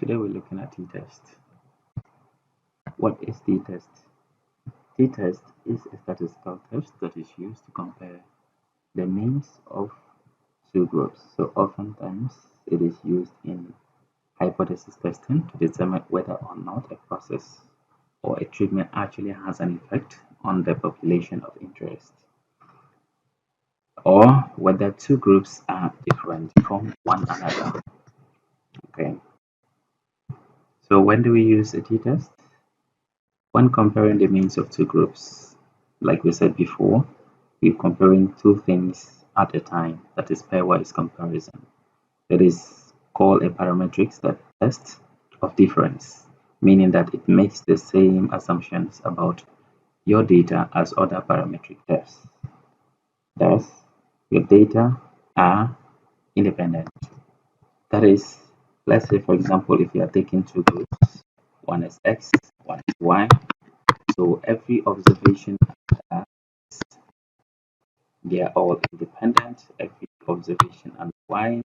Today we're looking at t-test. What is t-test? T-test is a statistical test that is used to compare the means of two groups. So oftentimes it is used in hypothesis testing to determine whether or not a process or a treatment actually has an effect on the population of interest, or whether two groups are different from one another. Okay, so when do we use a t-test? When comparing the means of two groups, like we said before, we're comparing two things at a time. That is pairwise comparison. It is called a parametric test of difference, meaning that it makes the same assumptions about your data as other parametric tests. Thus, your data are independent. That is, let's say for example, if you are taking two groups, one is X, one is Y. So every observation, uh, they are all independent. Every observation and Y,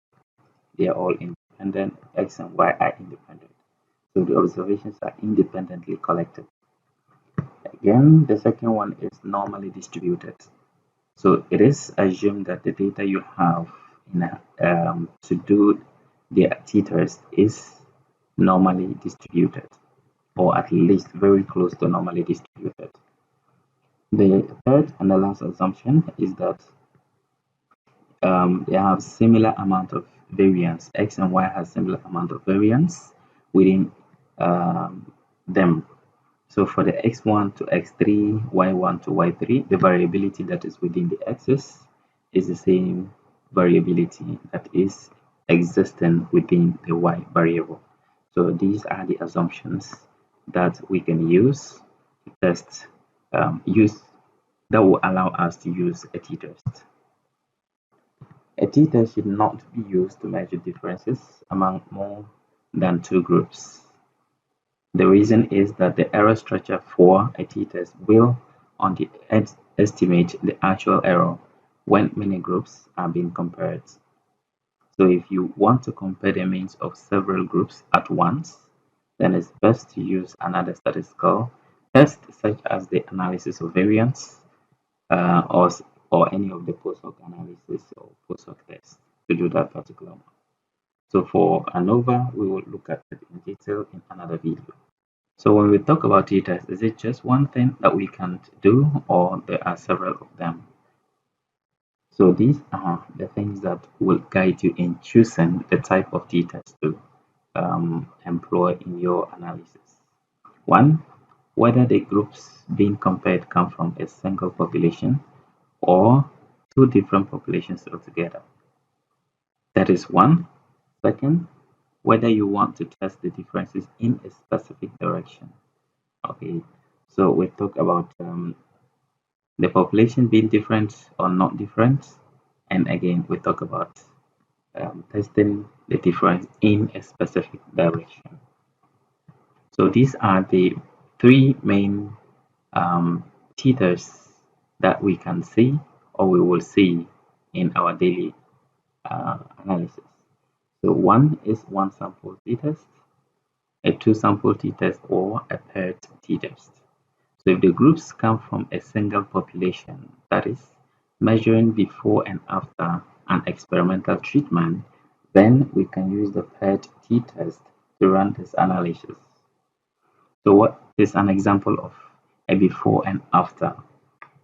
they are all independent. X and Y are independent. So the observations are independently collected. Again, the second one is normally distributed. So it is assumed that the data you have to do the t-test is normally distributed, or at least very close to normally distributed. The third and the last assumption is that they have similar amount of variance. X and Y has similar amount of variance within them. So for the x1 to x3, y1 to y3, the variability that is within the axis is the same variability that is existing within the y variable. So these are the assumptions that we can use to test, use that will allow us to use a t-test. A t-test should not be used to measure differences among more than two groups. The reason is that the error structure for a t-test will estimate the actual error when many groups are being compared. So if you want to compare the means of several groups at once, then it's best to use another statistical test such as the analysis of variance, or any of the post hoc analysis or post hoc tests to do that particular one. So for ANOVA, we will look at it in detail in another video. So when we talk about t-test, is it just one thing that we can do, or there are several of them? So these are the things that will guide you in choosing the type of t-test to employ in your analysis. One, whether the groups being compared come from a single population or two different populations altogether. That is one. Second, whether you want to test the differences in a specific direction. Okay, so we talk about the population being different or not different, and again we talk about testing the difference in a specific direction. So these are the three main t-tests that we can see or we will see in our daily analysis. So one is one sample t-test, a two sample t-test, or a paired t-test. So if the groups come from a single population, that is, measuring before and after an experimental treatment, then we can use the paired t-test to run this analysis. So what is an example of a before and after?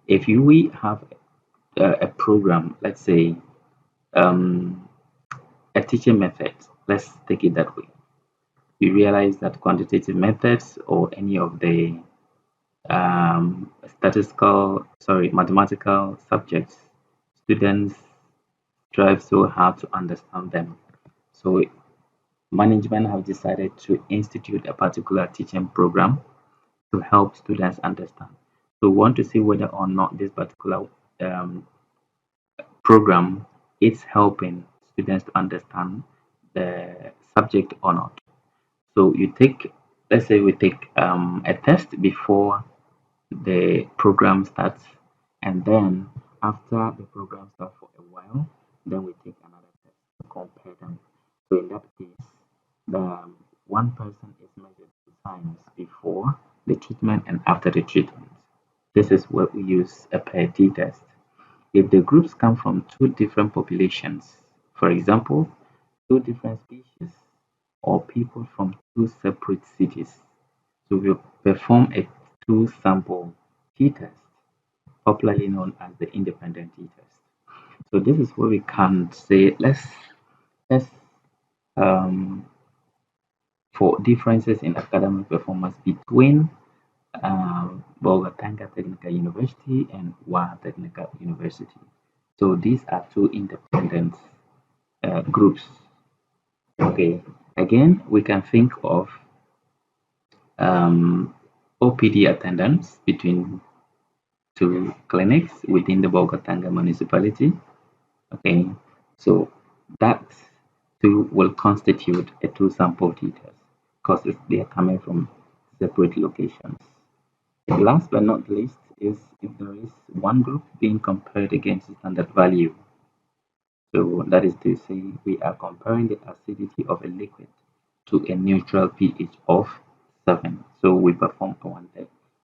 If we have a program, let's say a teaching method, let's take it that way. We realize that quantitative methods or any of the mathematical subjects, students strive so hard to understand them. So management have decided to institute a particular teaching program to help students understand. So we want to see whether or not this particular um, program is helping students to understand the subject or not. So you take, let's say we take a test before the program starts, and then after the program starts for a while, then we take another test to compare them. So in that case, one person is measured 2 times before the treatment and after the treatment. This is where we use a pair t-test. If the groups come from two different populations, for example, two different species or people from two separate cities, so we'll perform a two-sample t-test, popularly known as the independent t-test. So this is where we can say let's um, for differences in academic performance between Bogotanga Technical University and Wa Technical University. So these are two independent groups. Okay, again, we can think of OPD attendance between two clinics within the Bogotanga municipality. Okay, so that two will constitute a two sample t-test because they are coming from separate locations. Last but not least is if there is one group being compared against the standard value. So that is to say we are comparing the acidity of a liquid to a neutral pH of 7. So we perform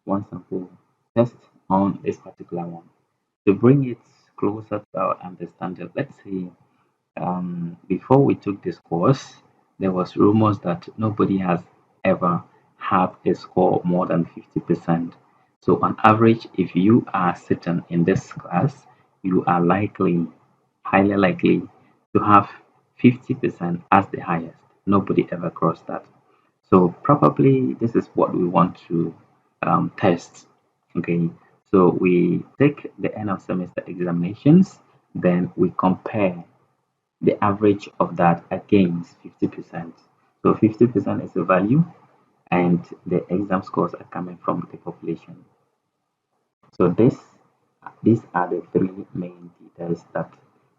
one sample test on this particular one. To bring it closer to our understanding, let's say before we took this course, there was rumors that nobody has ever had a score more than 50%. So on average, if you are sitting in this class, you are highly likely to have 50% as the highest. Nobody ever crossed that. So probably this is what we want to test. Okay, so we take the end of semester examinations, then we compare the average of that against 50%. So 50% is the value and the exam scores are coming from the population. So these are the three main details that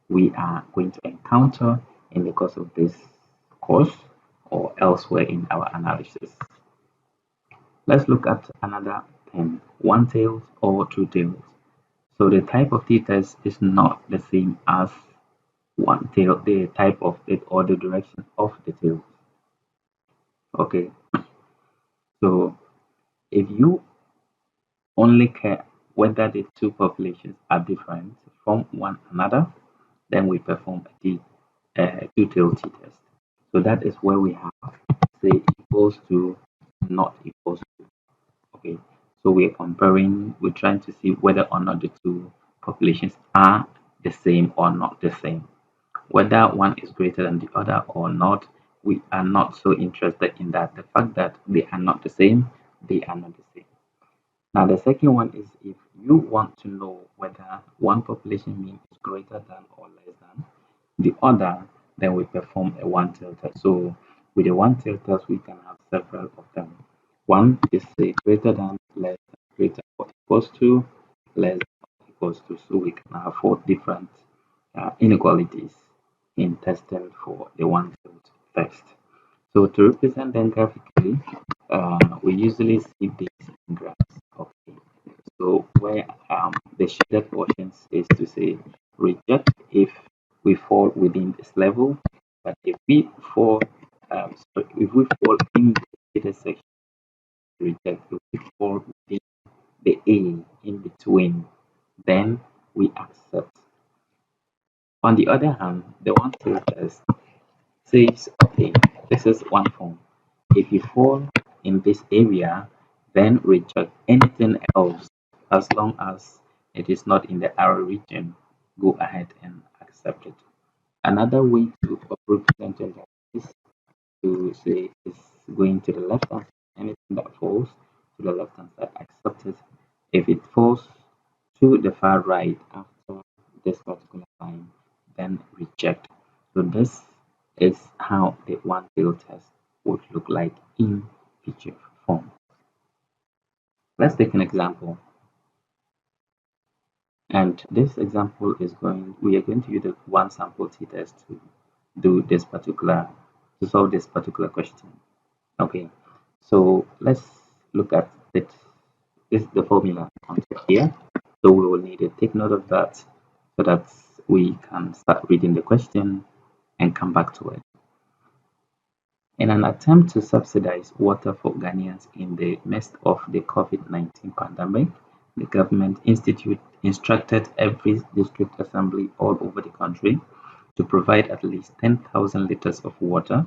we are going to encounter in the course of this course or elsewhere in our analysis. Let's look at another thing, one-tailed or two-tailed. So the type of t-test is not the same as one tail, the type of it or the direction of the tail. Okay, so if you only care whether the two populations are different from one another, then we perform a two-tailed t-test. So that is where we have say equals to, not equals to. Okay, so we're comparing, we're trying to see whether or not the two populations are the same or not the same. Whether one is greater than the other or not, we are not so interested in that. The fact that they are not the same, they are not the same. Now, the second one is if you want to know whether one population mean is greater than or less than the other, then we perform a one-tailed test. So, with a one-tailed test, we can have several of them. One is say greater than, less than, greater or equals to, less than or equals to. So, we can have four different inequalities in testing for the one-tailed test. So, to represent them graphically, we usually see these in graphs. Okay. So where the shaded portions is to say reject if we fall within this level, but if we fall, if we fall in the shaded section, reject. If we fall within the A in between, then we accept. On the other hand, the one test says, okay, this is one form. If you fall in this area, then reject anything else as long as it is not in the arrow region. Go ahead and accept it. Another way to represent it is to say it's going to the left hand side. Anything that falls to the left hand side, accept it. If it falls to the far right after this particular line, then reject. So this is how the one tail test would look like in picture form. Let's take an example. And this example is we are going to use the one sample t-test to to solve this particular question. Okay, so let's look at it. This is the formula on top here. So we will need to take note of that so that we can start reading the question and come back to it. In an attempt to subsidize water for Ghanaians in the midst of the COVID-19 pandemic, the government instructed every district assembly all over the country to provide at least 10,000 liters of water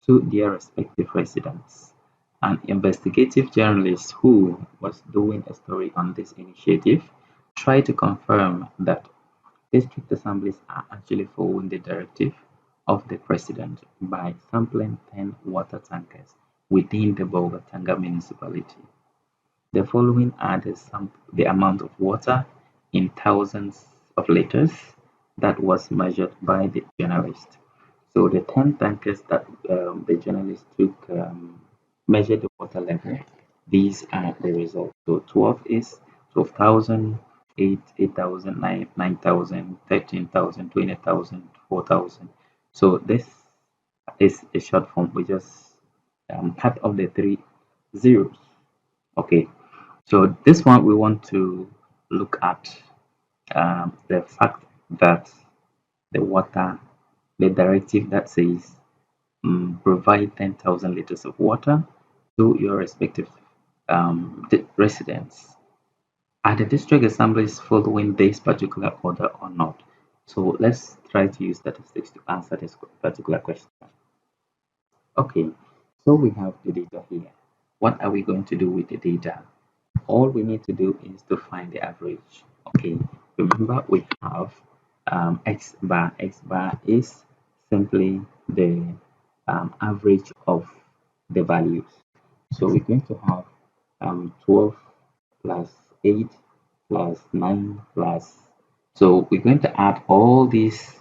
to their respective residents. An investigative journalist who was doing a story on this initiative tried to confirm that district assemblies are actually following the directive of the president by sampling 10 water tankers within the Bolgatanga municipality. The following are the amount of water in thousands of liters that was measured by the journalist. So the 10 tankers that the journalist took measured the water level. These are the results. So 12 is 12,000, 8,000, 9,000, 13,000, 20,000, 4,000. So this is a short form. We just cut off the three zeros. Okay, so this one we want to look at the fact that the water, the directive that says provide 10,000 liters of water to your respective residents. Are the district assemblies following this particular order or not? So let's try to use statistics to answer this particular question. Okay, so we have the data here. What are we going to do with the data? All we need to do is to find the average. Okay, remember we have x bar. X bar is simply the average of the values. So we're going to have 12 plus 8 plus 9 plus. So we're going to add all these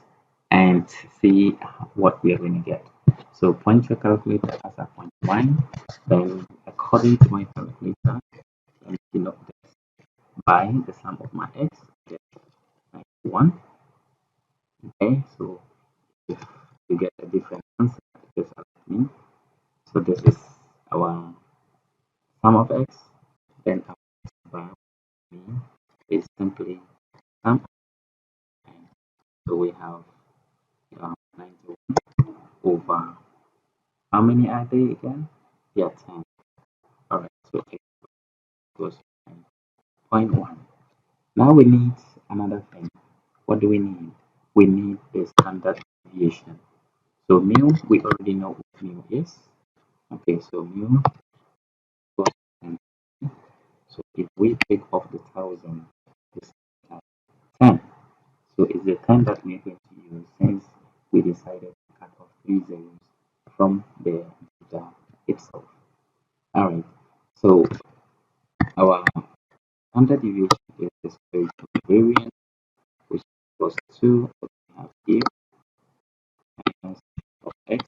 and see what we are going to get. So point your calculator as a point 1. Then according to my calculator, I'm looking up by the sum of my x, I get 91. Okay, so if we get a different answer, just ask me. So this is our sum of x, then our x bar is simply sum. So we have 91 over, how many are they again? Yeah, 10. Alright, so x equals 9.1. Now we need another thing. What do we need? We need the standard deviation. So mu, we already know what mu is. Okay, so mu equals 10. So if we take off the 1,000, this is 10. So it's the 10 that we're going to use since we decided to cut off 3 zeros from the data itself. Alright, so our standard deviation is the square root of variance, which equals 2 what we have here minus of x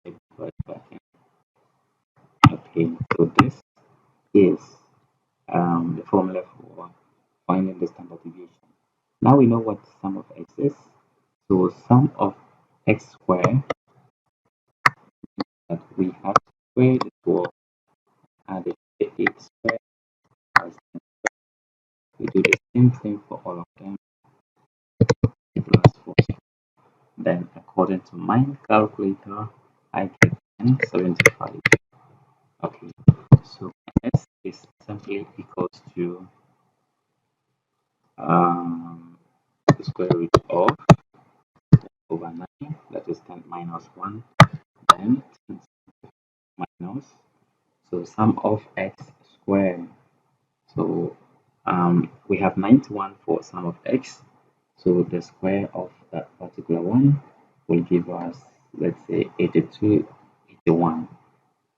divided by n. Okay, so this is the formula for finding the standard deviation. Now we know what sum of x is. So sum of x squared that we have to square the 12 added to the 8 squared plus 10. We do the same thing for all of them plus 4. Then according to my calculator, I get 75. Okay, so s is simply equals to the square root of over 9, that is 10 minus 1, then 10 minus, so sum of x squared. So we have 91 for sum of x, so the square of that particular one will give us, let's say, 82, 81.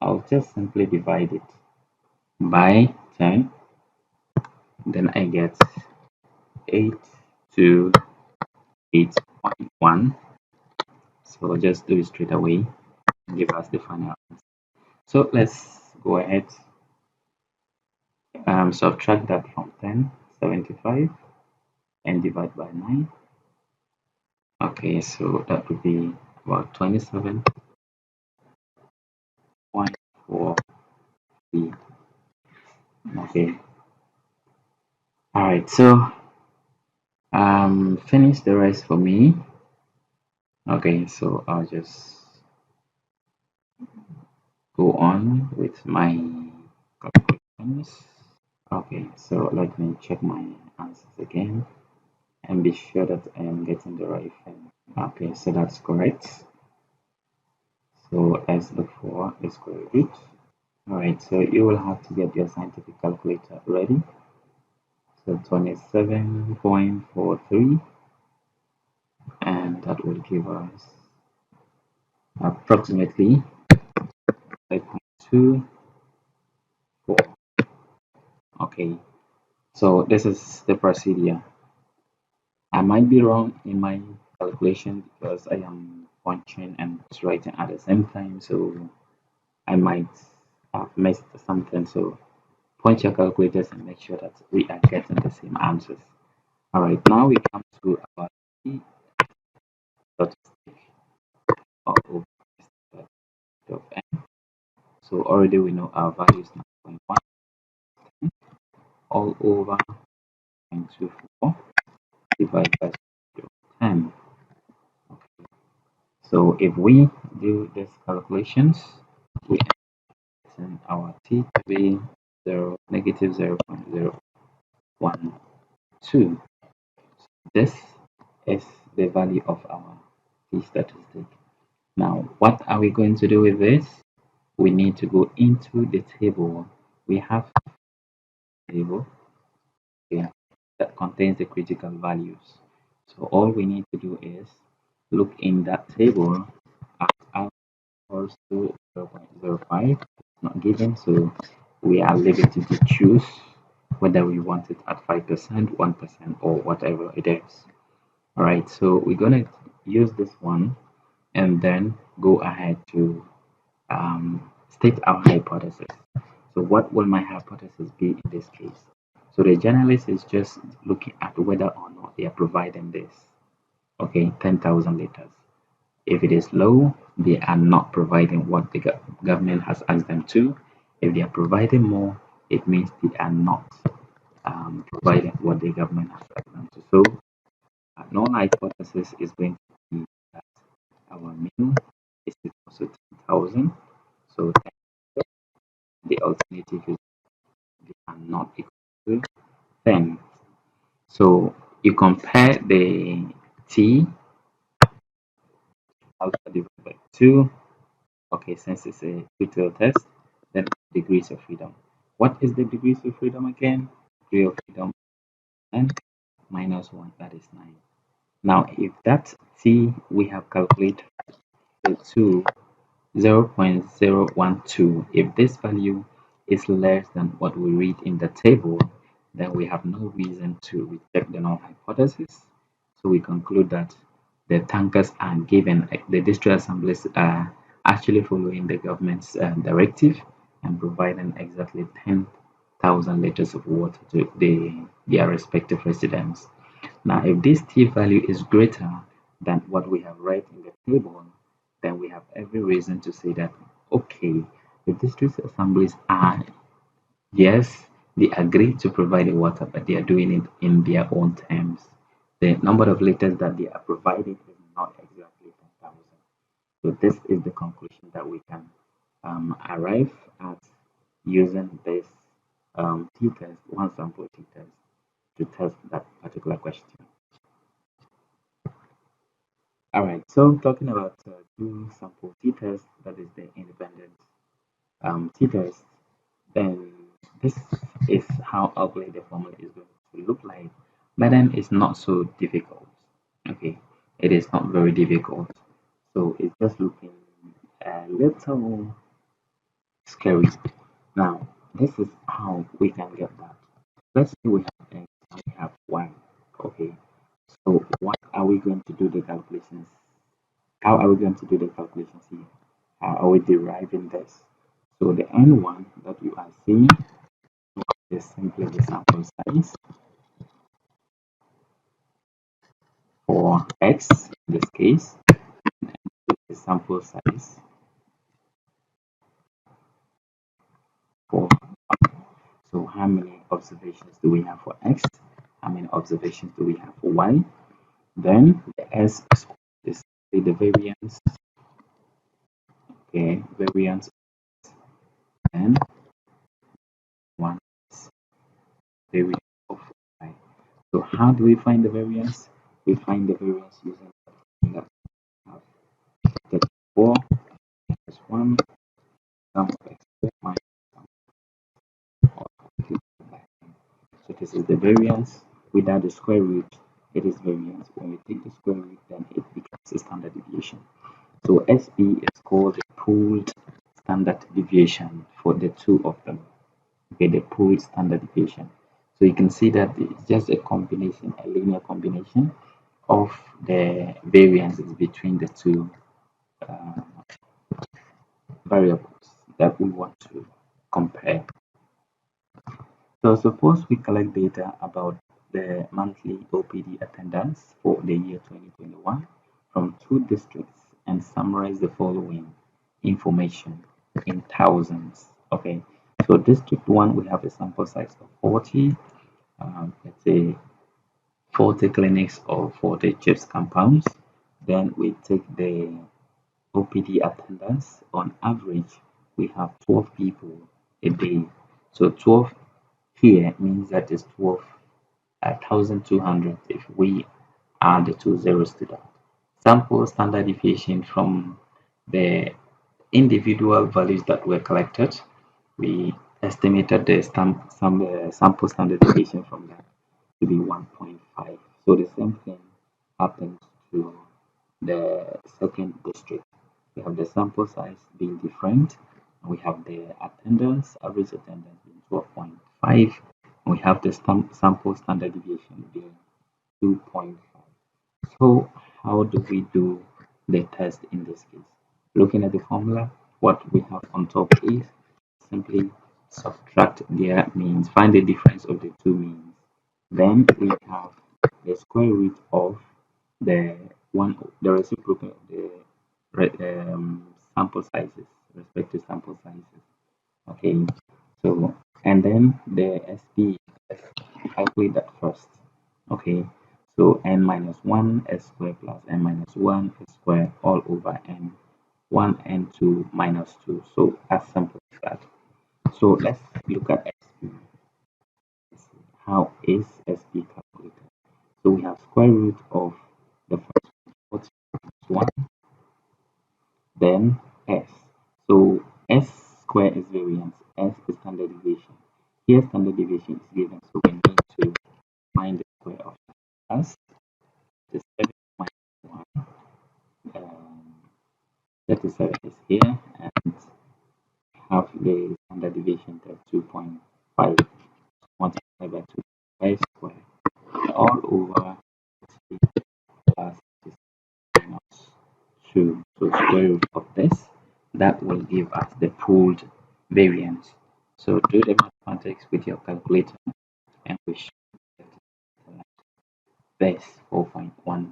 I'll just simply divide it by 10, then I get 8 to 8.1. So just do it straight away and give us the final answer. So let's go ahead, subtract that from 10, 75, and divide by 9. Okay, so that would be about 27.43. Okay, all right, so finish the rest for me. Okay, so I'll just on with my calculations. Okay, so let me check my answers again and be sure that I am getting the right thing. Okay, so that's correct. So S before is square root. Alright, so you will have to get your scientific calculator ready. So 27.43, and that will give us approximately 5.24. Okay, so this is the procedure. I might be wrong in my calculation because I am punching and writing at the same time, so I might have missed something. So punch your calculators and make sure that we are getting the same answers. All right, now we come to our t statistic of over of n. So already we know our value is 9.1 all over 0.24 divided by 10. Okay. So if we do these calculations, we end our t to be 0, negative 0.012. This is the value of our t statistic. Now, what are we going to do with this? We need to go into the table. We have a table here that contains the critical values. So all we need to do is look in that table at r equals to 0.05. It's not given, so we are limited to choose whether we want it at 5%, 1%, or whatever it is. All right, so we're gonna use this one and then go ahead to state our hypothesis. So what will my hypothesis be in this case? So the journalist is just looking at whether or not they are providing this. Okay, 10,000 liters. If it is low, they are not providing what the government has asked them to. If they are providing more, it means they are not providing what the government has asked them to. So our null hypothesis is going to be that our mean is equal to 10,000. So the alternative is they are not equal to 10. So you compare the t alpha divided by 2. Okay, since it's a two-tail test, then degrees of freedom. What is the degrees of freedom again? Degree of freedom n minus 1, that is 9. Now, if that t we have calculated to 0.012, if this value is less than what we read in the table, then we have no reason to reject the null hypothesis. So we conclude that the tankers are given, the district assemblies are actually following the government's directive and providing exactly 10,000 liters of water to their respective residents. Now, if this t value is greater than what we have read in the table, then we have every reason to say that, okay, the district assemblies are, yes, they agree to provide the water, but they are doing it in their own terms. The number of liters that they are providing is not exactly 10,000. So this is the conclusion that we can arrive at using this t-test, one sample t-test, to test that particular question. All right, so talking about two sample t-test, that is the independent t-test, then this is how ugly the formula is going to look like, but then it's not so difficult. Okay, it is not very difficult, so it's just looking a little scary. Now, this is how we can get that. Let's say we have x and we have y. Okay, so what are we going to do the calculations? How are we going to do the calculations here? How are we deriving this? So the n1 that you are seeing is simply the sample size for x in this case, and the sample size for y. So how many observations do we have for x? How many observations do we have for y? Then the s is the variance, okay, variance then 1 is variance of y. So how do we find the variance? We find the variance using that we have 34 plus 1 sum of x squared minus sum of multiplied by n. So this is the variance. Without the square root, it is variance. When we take the square root, then it becomes a standard deviation. So SB is called the pooled standard deviation for the two of them. Okay, the pooled standard deviation. So you can see that it's just a combination, a linear combination of the variances between the two uh, variables that we want to compare. So suppose we collect data about the monthly OPD attendance for the year 2021 from two districts and summarize the following information in thousands. Okay, so district 1 we have a sample size of 40, let's say 40 clinics or 40 chips compounds. Then we take the OPD attendance. On average we have 12 people a day. So 12 here means that it's 12,200 if we add the two zeros to that. Sample standard deviation from the individual values that were collected. We estimated the sample standard deviation from that to be 1.5. So the same thing happens to the second district. We have the sample size being different. We have the attendance, average attendance being 12.5. We have the sample standard deviation being 2.5. So how do we do the test in this case? Looking at the formula, what we have on top is simply subtract their means, find the difference of the two means. Then we have the square root of the the reciprocal of the sample sizes, respective sample sizes. Okay, so and then the SP, let's calculate that first. Okay, so n minus 1 s squared plus n minus 1 s squared all over n 1 n 2 minus 2. So as simple as that. So let's look at SP. How is SP calculated? So we have square root of the first one, then s. So s square is variance, s is standard deviation. Here standard deviation is given, so we need to find the square of s. The 7 minus 1, 37 is here, and have the standard deviation of 2.5 multiplied by 2.5 square all over 3 plus minus 2. So square root of this, that will give us the pooled variance. So do the mathematics with your calculator and we should get this 4.17.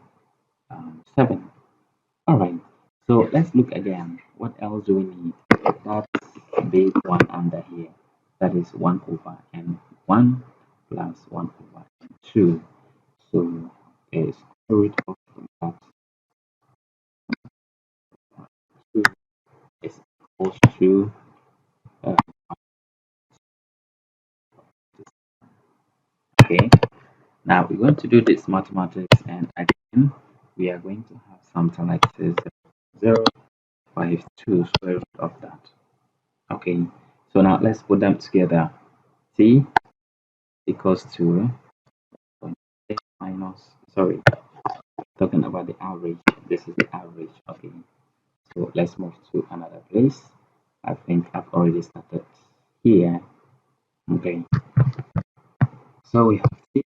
All right, so let's look again. What else do we need? That's big one under here. That is 1 over n 1 plus 1 over n 2. So a square root of that 2 is equals to uh, okay. Now we're going to do this mathematics, and again we are going to have something like this 0.52 square root of that. Okay, so now let's put them together. T equals to 0.6 minus, sorry, talking about the average. This is the average. Okay, so let's move to another place. I think I've already started here. Okay, so we have T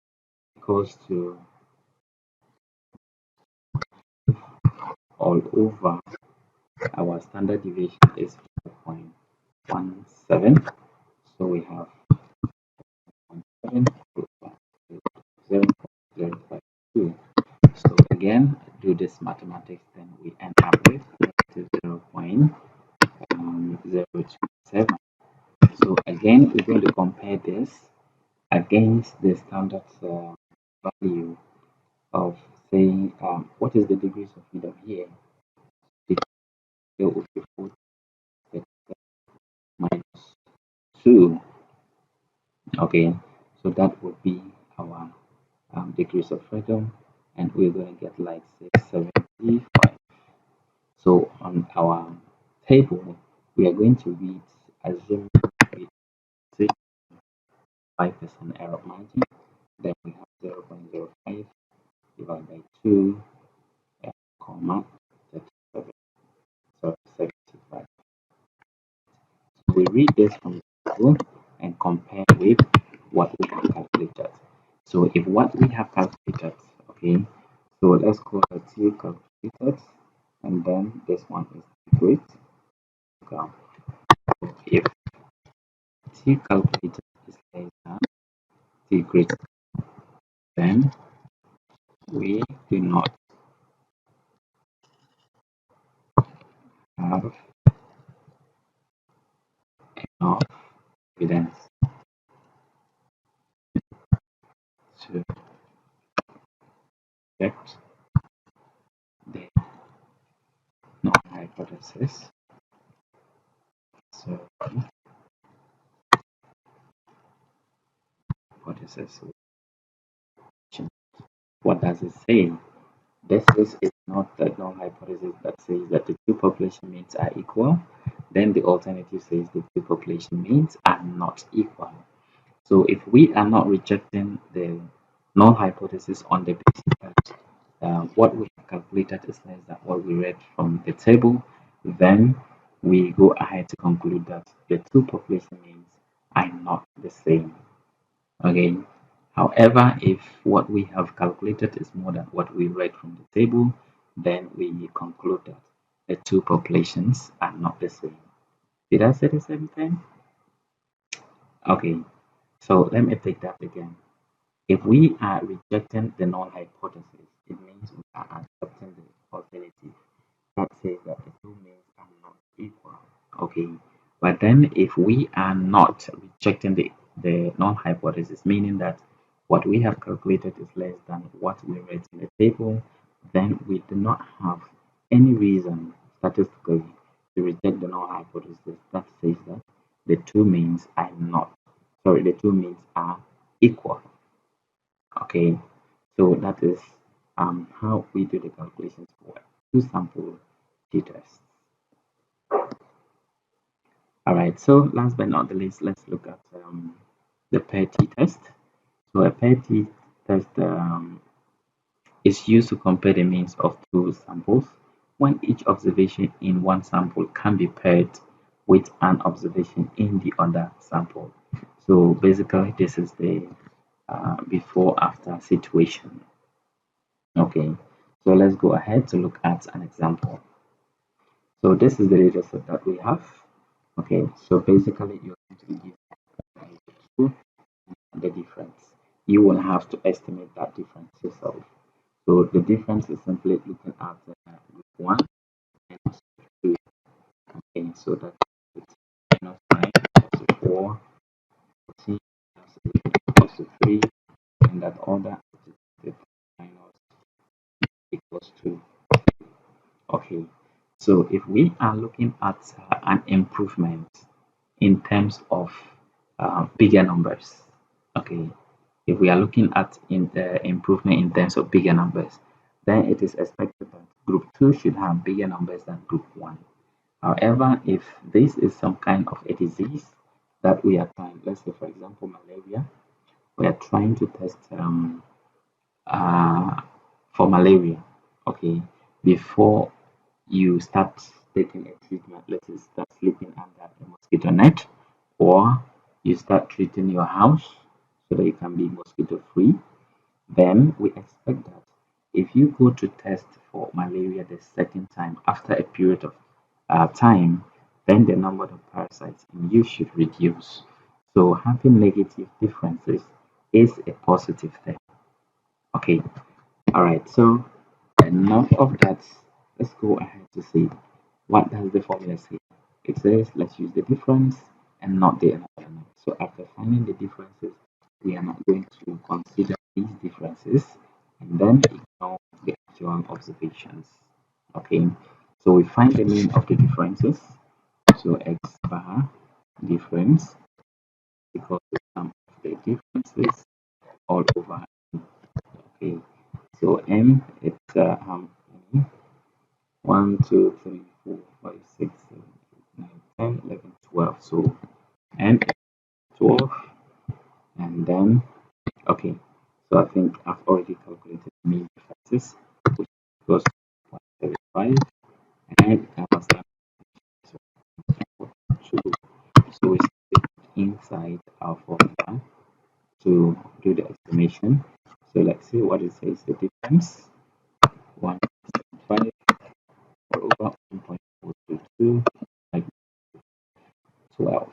equals to all over our standard deviation is 4.17. So we have 0.52. So again, do this mathematics, then we end up with 0.027. So again, we're going to compare this against the standard value of saying what is the degrees of freedom here. It will be 40 minus 2. Okay, so that would be our degrees of freedom, and we're going to get like say 75. So on our table, we are going to read assume we say 5% error margin, then we have 0.05 divided by 2, comma 37, so 75. So we read this from the table and compare with what we have calculated. So if what we have calculated, okay, so let's call the T calculated, and then this one is great. Okay. So if T calculated is less than T greater, then we do not have enough evidence to reject the null hypothesis. So hypothesis, what does it say? This is not the null hypothesis that says that the two population means are equal. Then the alternative says the two population means are not equal. So if we are not rejecting the null hypothesis on the basis that what we have calculated is less than what we read from the table, then we go ahead to conclude that the two population means are not the same. Okay. However, if what we have calculated is more than what we read from the table, then we conclude that the two populations are not the same. Did I say the same thing? Okay, so let me take that again. If we are rejecting the null hypothesis, it means we are accepting the alternative that says that the two means are not equal. Okay, but then if we are not rejecting the null hypothesis, meaning that what we have calculated is less than what we read in the table, then we do not have any reason statistically to reject the null hypothesis that says that the two means are not, sorry, the two means are equal. Okay, so that is how we do the calculations for two sample t-tests. All right, so last but not the least, let's look at the pair t-test. So a pair t-test is used to compare the means of two samples when each observation in one sample can be paired with an observation in the other sample. So basically, this is the before after situation. Okay, so let's go ahead to look at an example. So this is the data set that we have. Okay, so basically you're going to be given the difference. You will have to estimate that difference yourself. So the difference is simply looking at group 1 and 2. Okay, so that it's minus 9 equals to 4, 14 equals to 3, and that order is minus equals to. Okay, so if we are looking at an improvement in terms of bigger numbers, okay, if we are looking at in the improvement in terms of bigger numbers, then it is expected that group 2 should have bigger numbers than group 1. However, if this is some kind of a disease that we are trying, let's say for example malaria, we are trying to test uh, for malaria, okay, before you start taking a treatment, let's say start sleeping under a mosquito net, or you start treating your house so that you can be mosquito free, then we expect that if you go to test for malaria the second time after a period of time, then the number of parasites in you should reduce. So having negative differences is a positive thing. Okay, all right, so enough of that. Let's go ahead to see what does the formula say. It says let's use the difference and not the environment. So after finding the differences, we are not going to consider these differences and then ignore the actual observations. Okay, so we find the mean of the differences. So x bar difference equals to sum of the differences all over. Okay, so m it's how many? 1, 2, 3, 4, 5, 6, 7, 8, 9, 10, 11, 12. So m is 12, and then okay. So I think I've already calculated mean differences, which equals 135, and I was done. So two. So we stick inside our formula to do the estimation. So let's see what it says the difference. 1.5 over 1.422 like 12.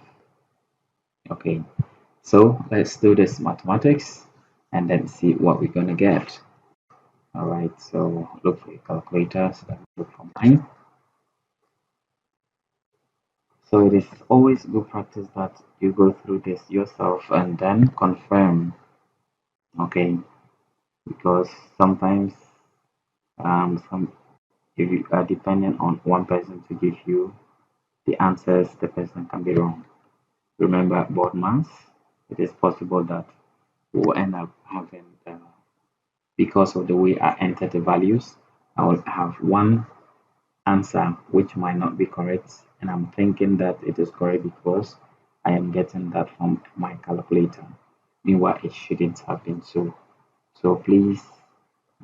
Okay, so let's do this mathematics and then see what we're gonna get. All right, so look for your calculators. Let me look for mine. So it is always good practice that you go through this yourself and then confirm. Okay, because sometimes some if you are dependent on one person to give you the answers, the person can be wrong. Remember, board maths, it is possible that we'll end up having because of the way I enter the values, I will have one answer which might not be correct, and I'm thinking that it is correct because I am getting that from my calculator. Meanwhile, it shouldn't have been so. So please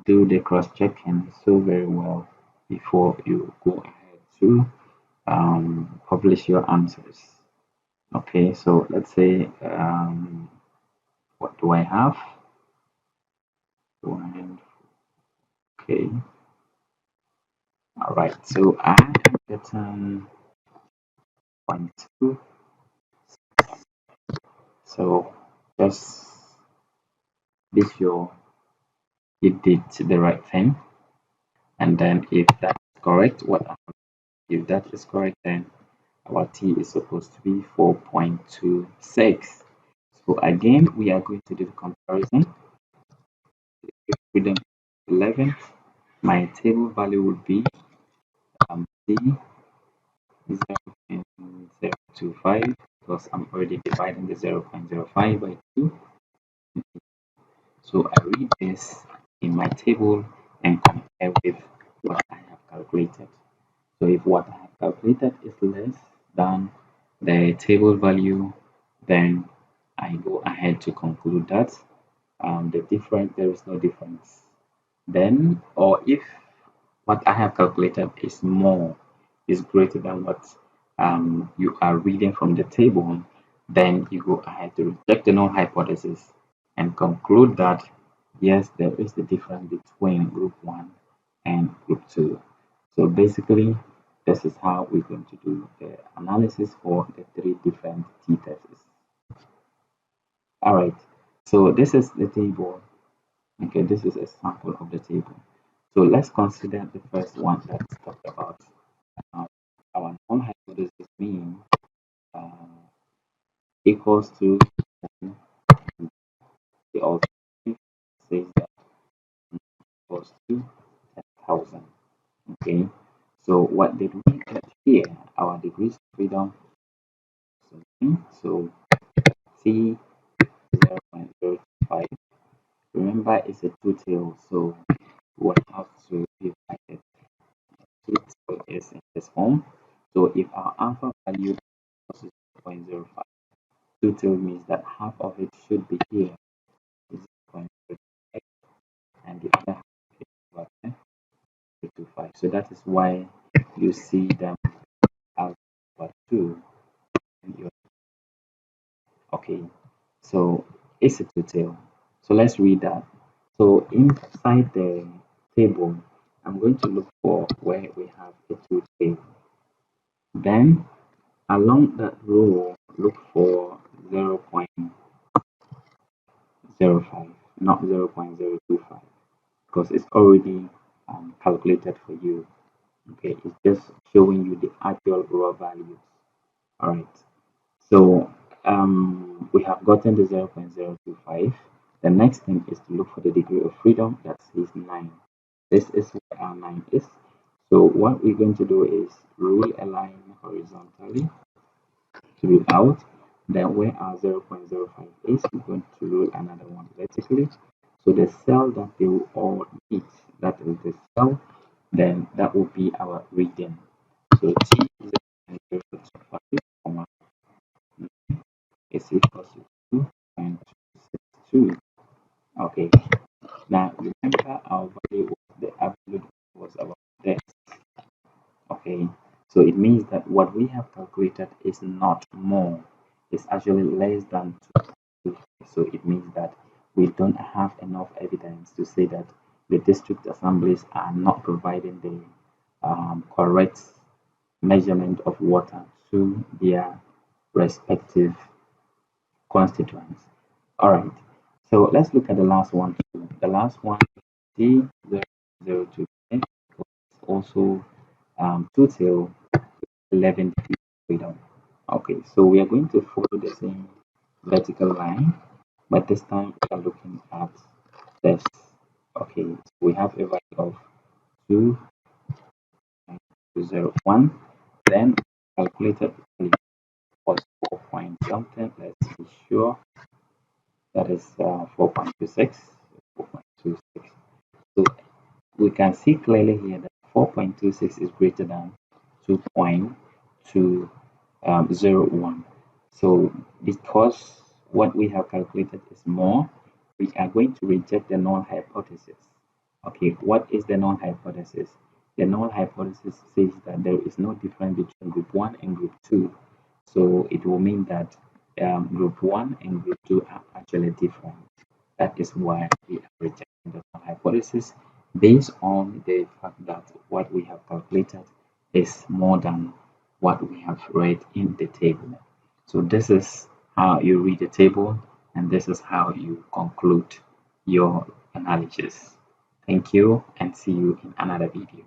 do the cross-checking so very well before you go ahead to publish your answers. Okay, so let's say what do I have? One, okay, all right. So I am getting 0.2. So just be sure you did the right thing, and then if that's correct, if that is correct, then our t is supposed to be 4.26. So again, we are going to do the comparison. Freedom 11, my table value would be t 0.025 because I'm already dividing the 0.05 by 2. So I read this in my table and compare with what I have calculated. So if what I have calculated is less than the table value, then I go ahead to conclude that there is no difference. Then, or if what I have calculated is greater than what you are reading from the table, then you go ahead to reject the null hypothesis and conclude that yes, there is the difference between group 1 and group 2. So basically, this is how we're going to do the analysis for the three different t-tests. All right, so this is the table. Okay, this is a sample of the table. So let's consider the first one that's talked about. Uh, our null hypothesis mean uh, equals to the alternative says that equals to 10,000. Okay, so what did we get here? Our degrees of freedom. So C 0.025. Remember, it's a two tail, so we'll have to divide it. Two tail is in this form. So if our alpha value is 0.05, two tail means that half of it should be here, is 0.05, and the other half is what? 0.25. So that is why you see them alpha 2 and your okay. So it's a two tail. So let's read that. So inside the table, I'm going to look for where we have a two tail. Then along that row, look for 0.05, not 0.025, because it's already calculated for you. Okay, it's just showing you the actual raw values. All right. So we have gotten the 0.025. The next thing is to look for the degree of freedom that says 9. This is where our 9 is. So what we're going to do is rule a line horizontally throughout. Then where our 0.05 is, we're going to rule another one vertically. So the cell that they will all meet, that is the cell, then that will be our reading. So T is 0.05, is equals to 2.262. Okay, now remember our value was the absolute was about this. Okay, so it means that what we have calculated is not more, it's actually less than 2. So it means that we don't have enough evidence to say that the district assemblies are not providing the correct measurement of water to their respective constituents. All right, so let's look at the last one too. The last one, D002, also total 11 degrees freedom. Okay, so we are going to follow the same vertical line, but this time we are looking at this. Okay, so we have a value of 2.201, then calculated value was 4 point something. Let's be sure that is 4.26. 4.26. So we can see clearly here that 4.26 is greater than 2.201. So because what we have calculated is more, we are going to reject the null hypothesis. Okay, what is the null hypothesis? The null hypothesis says that there is no difference between group 1 and group 2. So it will mean that group 1 and group 2 are actually different. That is why we are rejecting the null hypothesis based on the fact that what we have calculated is more than what we have read in the table. So this is how you read the table, and this is how you conclude your analysis. Thank you, and see you in another video.